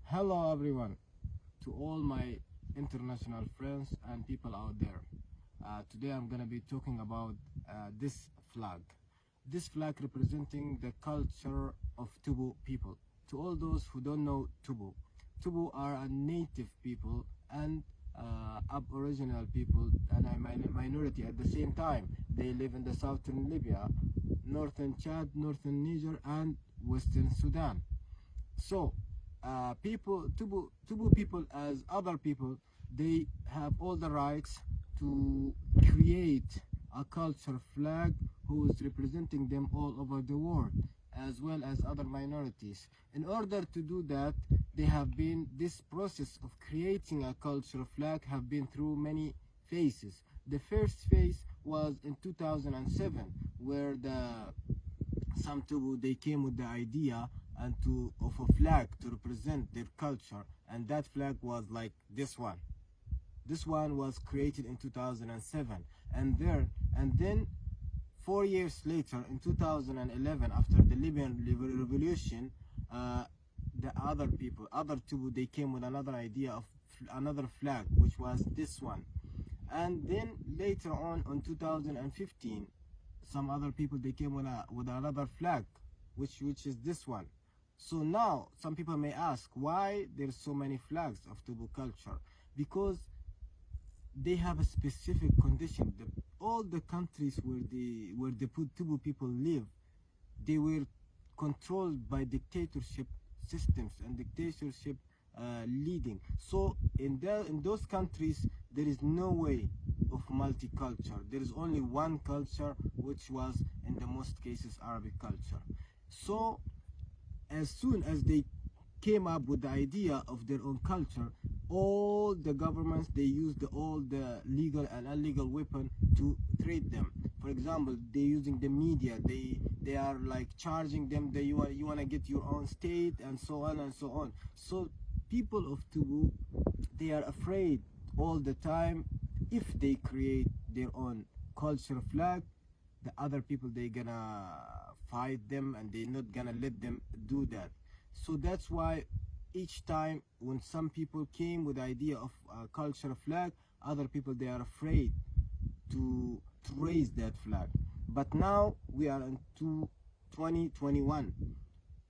Hello everyone, to all my international friends and people out there. Today I'm gonna be talking about this flag. This flag representing the culture of Tubu people. To all those who don't know Tubu, Tubu are a native people and aboriginal people and a minority at the same time. They live in the southern Libya, northern Chad, northern Niger and western Sudan. So, Tubu people as other people, they have all the rights to create a culture flag who is representing them all over the world, as well as other minorities. In order to do that, this process of creating a culture flag have been through many phases. The first phase was in 2007, where some Tubu they came with the idea of a flag to represent their culture, and that flag was like this one. This one was created in 2007, and then 4 years later, in 2011, after the Libyan revolution, the other Tubu, they came with another idea of another flag, which was this one. And then later on 2015, some other people they came with another flag, which is this one. So now some people may ask why there's so many flags of Tubu culture, because they have a specific condition. All the countries where the Tubu people live, they were controlled by dictatorship systems and dictatorship leading. So in those countries, there is no way of multicultural. There is only one culture, which was in the most cases Arabic culture. So as soon as they came up with the idea of their own culture, all the governments they used all the legal and illegal weapon to treat them. For example, they're using the media. They are like charging them that you want to get your own state, and so on and so on. So people of Tubu, they are afraid all the time. If they create their own culture flag, the other people they gonna fight them, and they're not gonna let them do that. So that's why each time when some people came with the idea of a culture flag, other people they are afraid to raise that flag. But now we are in 2021,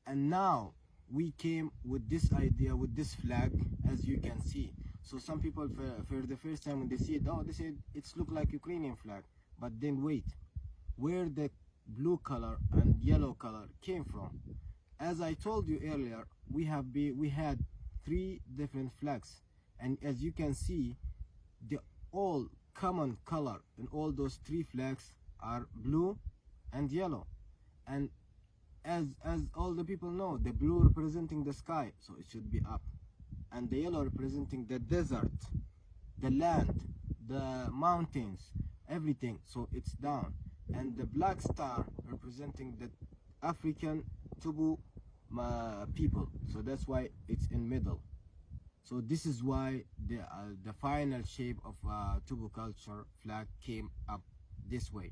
and now we came with this idea, with this flag, as you can see. So some people for the first time when they see it, oh, they said it's look like Ukrainian flag. But then wait, where the blue color and yellow color came from? As I told you earlier, we had three different flags, and as you can see, the all common color in all those three flags are blue and yellow. And as all the people know, the blue representing the sky, so it should be up, and the yellow representing the desert, the land, the mountains, everything, so it's down, and the black star representing the African Tubu people, so that's why it's in middle. So this is why the final shape of Tubu culture flag came up this way.